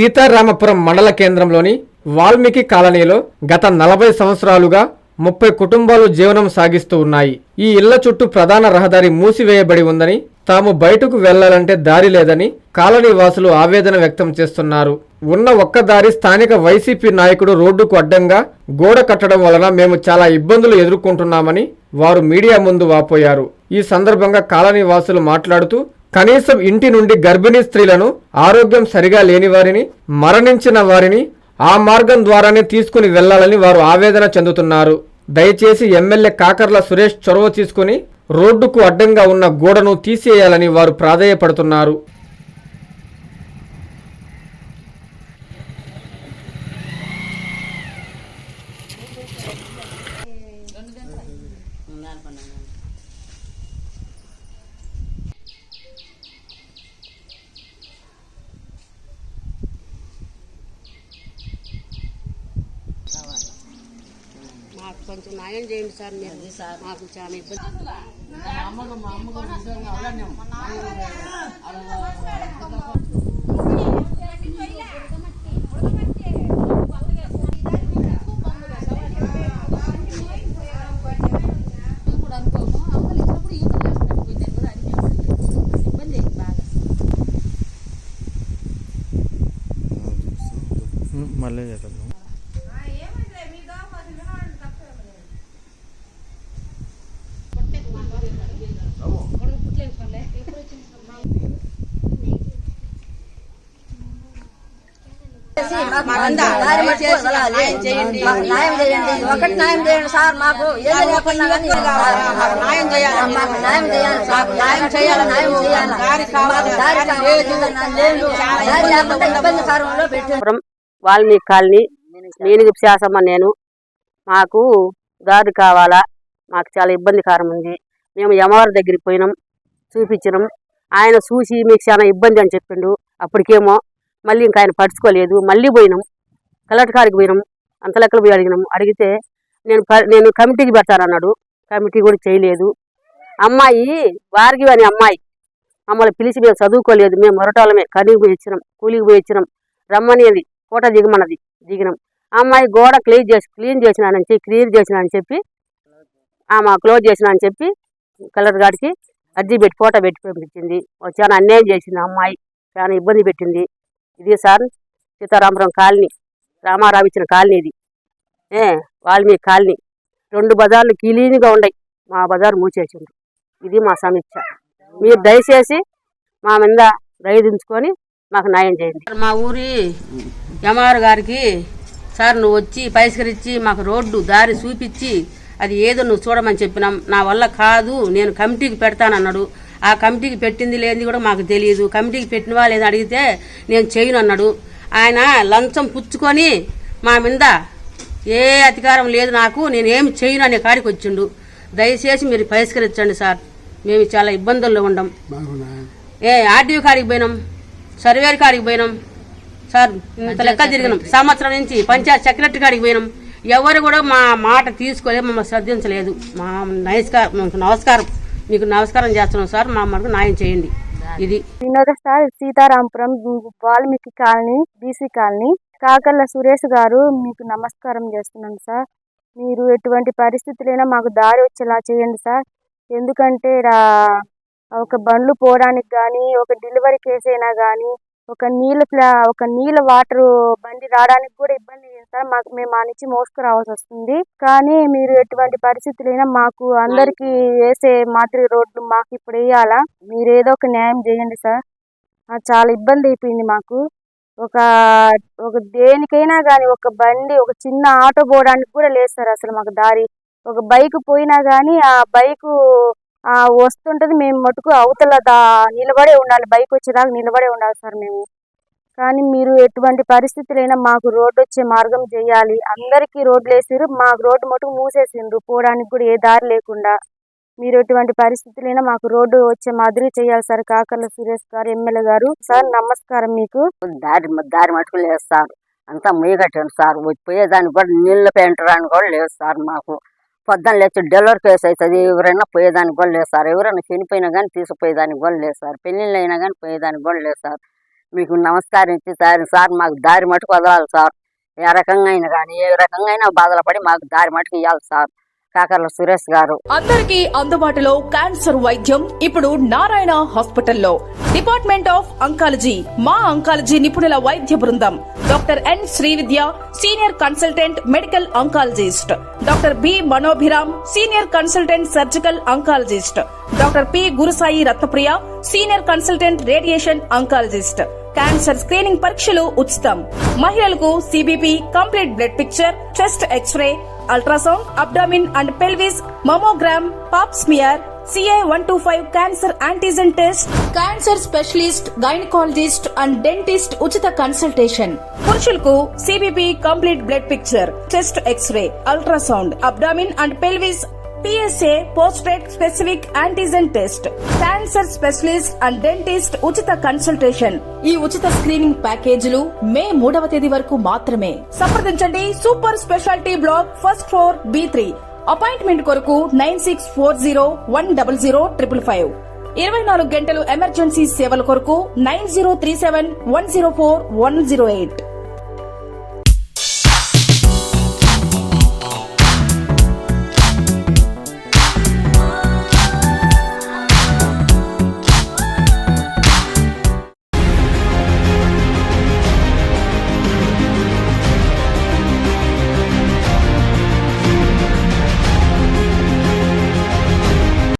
సీతారామపురం మండల కేంద్రంలోని వాల్మీకి కాలనీలో గత 40 సంవత్సరాలుగా 30 కుటుంబాలు జీవనం సాగిస్తూ ఉన్నాయి. ఈ ఇళ్ల చుట్టూ ప్రధాన రహదారి మూసివేయబడి ఉందని, తాము బయటకు వెళ్లాలంటే దారి లేదని కాలనీ వాసులు ఆవేదన వ్యక్తం చేస్తున్నారు. ఉన్న ఒక్క దారి స్థానిక వైసీపీ నాయకుడు రోడ్డుకు అడ్డంగా గోడ కట్టడం వలన మేము చాలా ఇబ్బందులు ఎదుర్కొంటున్నామని వారు మీడియా ముందు వాపోయారు. ఈ సందర్భంగా కాలనీ వాసులు మాట్లాడుతూ కనీసం ఇంటి నుండి గర్భిణీ స్త్రీలను, ఆరోగ్యం సరిగా లేని వారిని, మరణించిన వారిని ఆ మార్గం ద్వారానే తీసుకుని వెళ్లాలని వారు ఆవేదన చెందుతున్నారు. దయచేసి ఎమ్మెల్యే కాకర్ల సురేష్ చొరవ తీసుకుని రోడ్డుకు అడ్డంగా ఉన్న గోడను తీసేయాలని వారు ప్రాధేయపడుతున్నారు. మాకు కొంచెం న్యాయం చేయండి సార్. మీరు మాకు చాలా ఇబ్బంది. మళ్ళీ చేద్దాం. న్యాయం చేయండి, ఒకటి న్యాయం చేయండి సార్. మాకు ఏదో లేకుండా న్యాయం చేయాలి, మాకు న్యాయం చేయాలి సార్. న్యాయం చేయాలి, న్యాయం చేయాలి. వాల్మీకి కాలనీ నేను శాసమ్మ. నేను మాకు దారి కావాలా, మాకు చాలా ఇబ్బందికరం ఉంది. మేము యమవారి దగ్గరికి పోయినాం, చూపించినాం. ఆయన చూసి మీకు చాలా ఇబ్బంది అని చెప్పిండు. అప్పటికేమో మళ్ళీ ఇంకా ఆయన పడుచుకోలేదు. మళ్ళీ పోయినాం, కలెక్టర్ గారికి పోయినాం, అంత లెక్కలు పోయి అడిగినాం. అడిగితే నేను కమిటీకి పెడతానన్నాడు. కమిటీ కూడా చేయలేదు. అమ్మాయి వారికి అని అమ్మాయి మమ్మల్ని పిలిచి మేము చదువుకోలేదు, మేము మొరటాలమే, కనీకి పోయి ఇచ్చినాం, కూలికి పోయి ఇచ్చినాం. రమ్మనేది కోట దిగమన్నది, దిగినాం. అమ్మాయి గోడ క్లీన్ చేసినానని చెప్పి మా క్లోజ్ చేసినా అని చెప్పి కలెక్టర్ గారికి అర్జీ పెట్టి ఫోటో పెట్టి పంపించింది. చాలా అన్యాయం చేసింది అమ్మాయి, చాలా ఇబ్బంది పెట్టింది. ఇది సార్ సీతారామపురం కాలనీ, రామారావు ఇచ్చిన కాలనీ ఇది. వాల్మీకి కాలనీ 2 బజార్లు క్లీన్గా ఉన్నాయి, మా బజారు మూసేసింది. ఇది మా సమీక్ష. మీరు దయచేసి మా మీద దయదించుకొని మాకు న్యాయం చేయండి. మా ఊరి ఎంఆర్ గారికి సార్ నువ్వు వచ్చి పరిష్కరించి మాకు రోడ్డు దారి చూపించి అది ఏదో నువ్వు చూడమని చెప్పినాం. నా వల్ల కాదు, నేను కమిటీకి పెడతానన్నాడు. ఆ కమిటీకి పెట్టింది లేనిది కూడా మాకు తెలియదు. కమిటీకి పెట్టినవా లేదని అడిగితే నేను చేయను అన్నాడు. ఆయన లంచం పుచ్చుకొని మా మీద ఏ అధికారం లేదు నాకు, నేనేమి చేయను అనే కాడికి వచ్చిండు. దయచేసి మీరు పరిష్కరించండి సార్, మేము చాలా ఇబ్బందుల్లో ఉండం. ఆర్టీఓ కాడికి పోయినాం, సర్వేర్ కాడికి పోయినాం సార్, ఇంత లెక్క తిరిగినాం. సంవత్సరం నుంచి పంచాయత్ సెక్రటరీ కాడికి పోయినాం. ఎవరు కూడా మా మాట తీసుకొని మమ్మల్ని శ్రద్ధించలేదు. మా నమస్కారం, మీకు నమస్కారం చేస్తున్నాం సార్. మా మనకు న్యాయం చేయండి. ఇది Vinoda sir, Seetharamapuram Valmiki colony, BC colony. Kakarla Suresh గారు మీకు నమస్కారం చేస్తున్నాను సార్. మీరు ఎటువంటి పరిస్థితులైనా మాకు దారి వచ్చేలా చేయండి సార్. ఎందుకంటే ఒక బండ్లు పోవడానికి కానీ, ఒక డెలివరీ కేసు అయినా కానీ, ఒక నీళ్ళ వాటర్ బండి రావడానికి కూడా ఇబ్బంది సార్. మేము ఆ నుంచి మోసుకురావాల్సి వస్తుంది. కానీ మీరు ఎటువంటి పరిస్థితులైనా మాకు అందరికి వేసే మాదిరి రోడ్లు మాకు ఇప్పుడు వేయాలా. మీరు ఏదో ఒక న్యాయం చేయండి సార్. చాలా ఇబ్బంది అయిపోయింది మాకు. ఒక దేనికైనా కానీ, ఒక బండి, ఒక చిన్న ఆటో పోవడానికి కూడా లేదు సార్ అసలు మాకు దారి. ఒక బైక్ పోయినా కానీ ఆ బైకు వస్తుంటది, మేము మటుకు అవతల నిలబడే ఉండాలి, బైక్ వచ్చేదాకా నిలబడే ఉండాలి సార్ మేము. కానీ మీరు ఎటువంటి పరిస్థితులైనా మాకు రోడ్డు వచ్చే మార్గం చేయాలి. అందరికీ రోడ్లు వేసారు, మాకు రోడ్డు మటుకు మూసేసిండ్రు, పోవడానికి కూడా ఏ దారి లేకుండా. మీరు ఎటువంటి పరిస్థితులైనా మాకు రోడ్డు వచ్చే మాదిరి చేయాలి సార్. కాకర్ల సురేష్ గారు, ఎమ్మెల్యే గారు సార్, నమస్కారం మీకు. దారి మటుకు లేదు సార్, అంతా ముయ్యగట్టాను సార్. పోయేదానికి కూడా నీళ్ళు పెంచడానికి కూడా లేదు సార్. మాకు పొద్దున్న లేచి డెలివరీ కేసు అవుతుంది, ఎవరైనా పోయేదానికి కూడా లేదు సార్. ఎవరైనా చనిపోయినా కానీ తీసుకుపోయేదానికి కూడా లేదు సార్. పెళ్ళిళ్ళు అయినా కానీ పోయేదానికి కూడా లేదు సార్. మీకు నమస్కారం ఇచ్చి సార్ మాకు దారి మటుకు వదలాలి సార్. ఏ రకంగా అయినా కానీ ఏ రకంగా అయినా బాధలు పడి మాకు దారి మటుకు ఇవ్వాలి సార్. కాకర్ల సురేష్ గారు. అందరికీ అందుబాటులో క్యాన్సర్ వైద్యం ఇప్పుడు నారాయణ హాస్పిటల్లో. డిపార్ట్మెంట్ ఆఫ్ అంకాలజీ, మా అంకాలజీ నిపుణుల వైద్య బృందం. Doctor N Srividya, senior consultant medical oncologist. Doctor B Manobhiram, senior consultant surgical oncologist. Doctor P Gurusai Ratnapriya, senior consultant radiation oncologist. Cancer screening పరీక్షలు ఉచితం. మహిళలకు CBP, complete blood picture, chest X-ray, ultrasound, abdomen and pelvis, mammogram, pap smear, CA-125 cancer antigen test, cancer specialist, gynaecologist and dentist ఉచిత కన్సల్టేషన్. పురుషులకు CBP, complete blood picture, chest X-ray, ultrasound, abdomen and pelvis, PSA పోస్ట్రేట్ specific antigen test, cancer specialist and dentist ఉచిత consultation. ఈ ఉచిత screening ప్యాకేజీలు మే 3వ తేదీ వరకు మాత్రమే. సంప్రదించండి super speciality block, first floor, B3. Appointment కొరకు 9640100555. 24 గంటలు ఎమర్జెన్సీ సేవల కొరకు 9037104108.